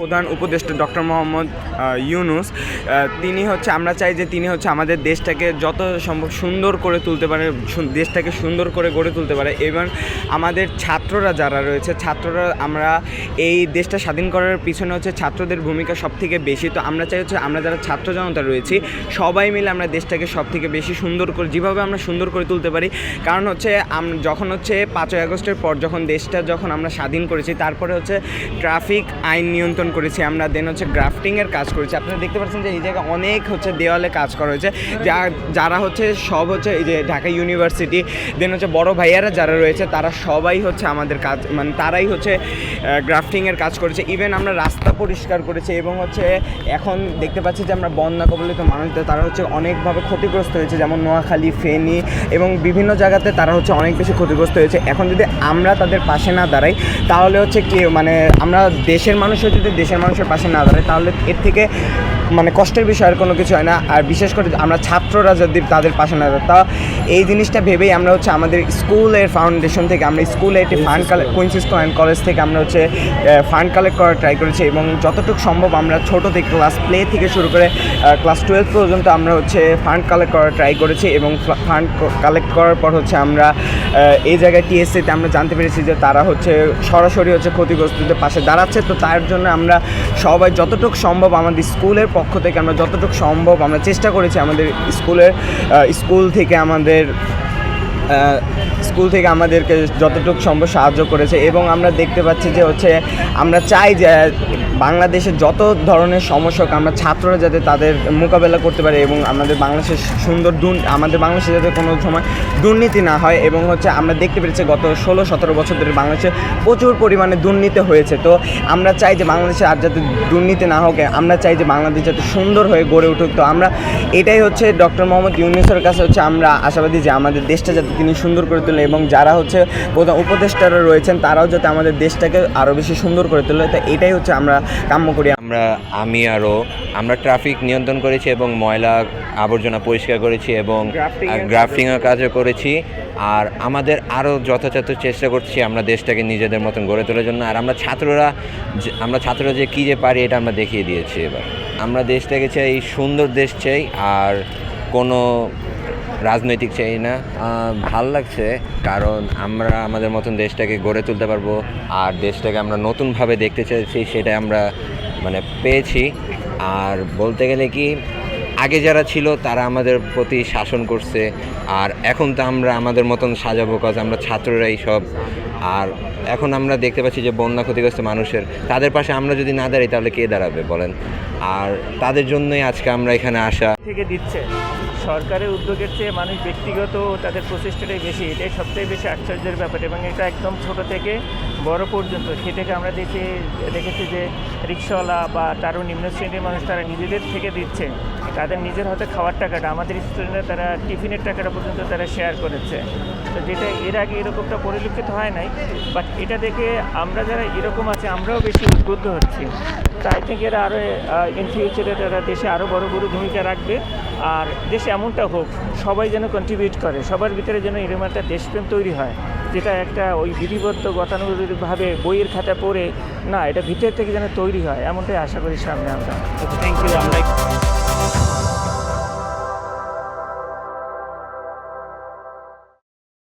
প্রধান উপদেষ্টা ডক্টর মোহাম্মদ ইউনূস তিনি হচ্ছে, আমরা চাই যে তিনি হচ্ছে আমাদের দেশটাকে যত সম্ভব সুন্দর করে তুলতে পারে, দেশটাকে সুন্দর করে গড়ে তুলতে পারে। এবং আমাদের ছাত্ররা যারা রয়েছে, ছাত্ররা, আমরা এই দেশটা স্বাধীন করার পিছনে হচ্ছে ছাত্রদের ভূমিকা সবথেকে বেশি। তো আমরা চাই হচ্ছে আমরা যারা ছাত্র জনতা রয়েছি সবাই মিলে আমরা দেশটাকে সবথেকে বেশি সুন্দর করে, যেভাবে আমরা সুন্দর করে তুলতে পারি। কারণ হচ্ছে যখন হচ্ছে 5ই আগস্টের পর যখন দেশটা আমরা স্বাধীন করেছি, তারপরে হচ্ছে ট্রাফিক আইন নিয়ন্ত্রণ করেছি আমরা, দেন হচ্ছে গ্রাফটিংয়ের কাজ করেছি। আপনারা দেখতে পাচ্ছেন যে এই জায়গায় অনেক হচ্ছে দেওয়ালে কাজ করা হয়েছে, যারা হচ্ছে সব হচ্ছে এই যে ঢাকা ইউনিভার্সিটি, দেন হচ্ছে বড় ভাইয়ারা যারা রয়েছে তারা সবাই হচ্ছে আমাদের কাজ, মানে তারাই হচ্ছে গ্রাফটিংয়ের কাজ করেছে। ইভেন আমরা রাস্তা পরিষ্কার করেছি এবং হচ্ছে এখন দেখতে পাচ্ছি যে আমরা বন্যা কবলিত মানুষদের তারা হচ্ছে অনেকভাবে ক্ষতিগ্রস্ত হয়েছে, যেমন নোয়াখালী, ফেনী এবং বিভিন্ন জায়গাতে তারা হচ্ছে অনেক বেশি ক্ষতিগ্রস্ত হয়েছে। এখন যদি আমরা তাদের পাশে না দাঁড়াই তাহলে হচ্ছে কি, মানে আমরা দেশের মানুষও যদি দেশের মানুষের পাশে না দাঁড়ায় তাহলে এর থেকে মানে কষ্টের বিষয় আর কোনো কিছু হয় না। আর বিশেষ করে আমরা ছাত্ররা যদি তাদের পাশে না দাঁড়ায়, তা এই জিনিসটা ভেবেই আমরা হচ্ছে আমাদের স্কুলের ফাউন্ডেশন থেকে, আমরা স্কুলে একটি fund collect, queens school and college থেকে আমরা হচ্ছে ফান্ড কালেক্ট করার ট্রাই করেছি। এবং যতটুকু সম্ভব আমরা ছোটো থেকে ক্লাস প্লে থেকে শুরু করে ক্লাস 12 পর্যন্ত আমরা হচ্ছে ফান্ড কালেক্ট করার ট্রাই করেছি। এবং ফান্ড কালেক্ট করার পর হচ্ছে আমরা এই জায়গায় টিএসসিতে আমরা জানতে পেরেছি যে তারা হচ্ছে সরাসরি হচ্ছে ক্ষতিগ্রস্তদের পাশে দাঁড়াচ্ছে। তো তার জন্য আমরা সবাই যতটুকু সম্ভব আমাদের স্কুলের পক্ষ থেকে আমরা যতটুকু সম্ভব আমরা চেষ্টা করেছি আমাদের স্কুল থেকে আমাদেরকে যতটুকু সম্ভব সাহায্য করেছে। এবং আমরা দেখতে পাচ্ছি যে হচ্ছে আমরা চাই যে বাংলাদেশের যত ধরনের সমস্যা আমরা ছাত্ররা যাতে তাদের মোকাবেলা করতে পারে এবং আমাদের বাংলাদেশের আমাদের বাংলাদেশে যাতে কোনো সময় দুর্নীতি না হয়। এবং হচ্ছে আমরা দেখতে পেরেছি গত 16-17 বছর ধরে বাংলাদেশে প্রচুর পরিমাণে দুর্নীতি হয়েছে। তো আমরা চাই যে বাংলাদেশে আর যাতে দুর্নীতি না হোক, আমরা চাই যে বাংলাদেশ যাতে সুন্দর হয়ে গড়ে উঠুক। তো আমরা এটাই হচ্ছে ডক্টর মোহাম্মদ ইউনূসের কাছে হচ্ছে আমরা আশাবাদী যে আমাদের দেশটা যাতে তিনি সুন্দর করে তোলে এবং যারা হচ্ছে প্রধান উপদেষ্টারা রয়েছেন তারাও যাতে আমাদের দেশটাকে আরও বেশি সুন্দর করে তোলে। তো এটাই হচ্ছে আমরা কাম্য করি। আমরা ট্রাফিক নিয়ন্ত্রণ করেছি এবং ময়লা আবর্জনা পরিষ্কার করেছি এবং গ্রাফটিংয়ের কাজও করেছি। আর আমাদের আরও যথাযথ চেষ্টা করছি আমরা দেশটাকে নিজেদের মতন গড়ে তোলার জন্য। আর আমরা ছাত্ররা যে কী যে পারি এটা আমরা দেখিয়ে দিয়েছি। এবার আমরা দেশটাকে চাই, সুন্দর দেশ চাই, আর কোনো রাজনৈতিক চাই না। ভাল লাগছে কারণ আমরা আমাদের মতন দেশটাকে গড়ে তুলতে পারবো আর দেশটাকে আমরা নতুনভাবে দেখতে চাইছি, সেটা আমরা পেয়েছি। আর বলতে গেলে কি, আগে যারা ছিল তারা আমাদের প্রতি শাসন করছে, আর এখন তো আমরা আমাদের মতন সাজাবো, কাজ আমরা ছাত্ররাই সব। আর এখন আমরা দেখতে পাচ্ছি যে বন্যা ক্ষতিগ্রস্ত মানুষের, তাদের পাশে আমরা যদি না দাঁড়াই তাহলে কে দাঁড়াবে বলেন। আর তাদের জন্যই আজকে আমরা এখানে আসা। থেকে দিচ্ছে সরকারের উদ্যোগের চেয়ে মানুষ ব্যক্তিগত তাদের প্রচেষ্টাটাই বেশি, এটাই সবচেয়ে বেশি আশ্চর্যের ব্যাপার। এবং এটা একদম ছোট থেকে বড় পর্যন্ত থেকে আমরা দেখেছি যে রিক্সাওয়ালা বা তারও নিম্ন শ্রেণীর মানুষ তারা নিজেদের থেকে দিচ্ছে, তাদের নিজের হাতে খাওয়ার টাকাটা, আমাদের স্টুডেন্টরা তারা টিফিনের টাকাটা পর্যন্ত তারা শেয়ার করেছে। তো যেটা এর আগে এরকমটা পরিলক্ষিত হয় নাই, বাট এটা দেখে আমরা যারা এরকম আছে আমরাও বেশি উদ্বুদ্ধ হচ্ছি। তাই থেকে এরা আরও ইন ফিউচারে তারা দেশে আরও বড় ভূমিকা রাখবে। আর দেশে এমনটা হোক সবাই যেন কন্ট্রিবিউট করে, সবার ভিতরে যেন এরকম একটা দেশপ্রেম তৈরি হয়, যেটা একটা ওই বিধিবদ্ধ গতানুগতিকভাবে বইয়ের খাতা পড়ে না, এটা ভিতর থেকে যেন তৈরি হয়, এমনটাই আশা করি সামনে আমরা। Thank you. আমরা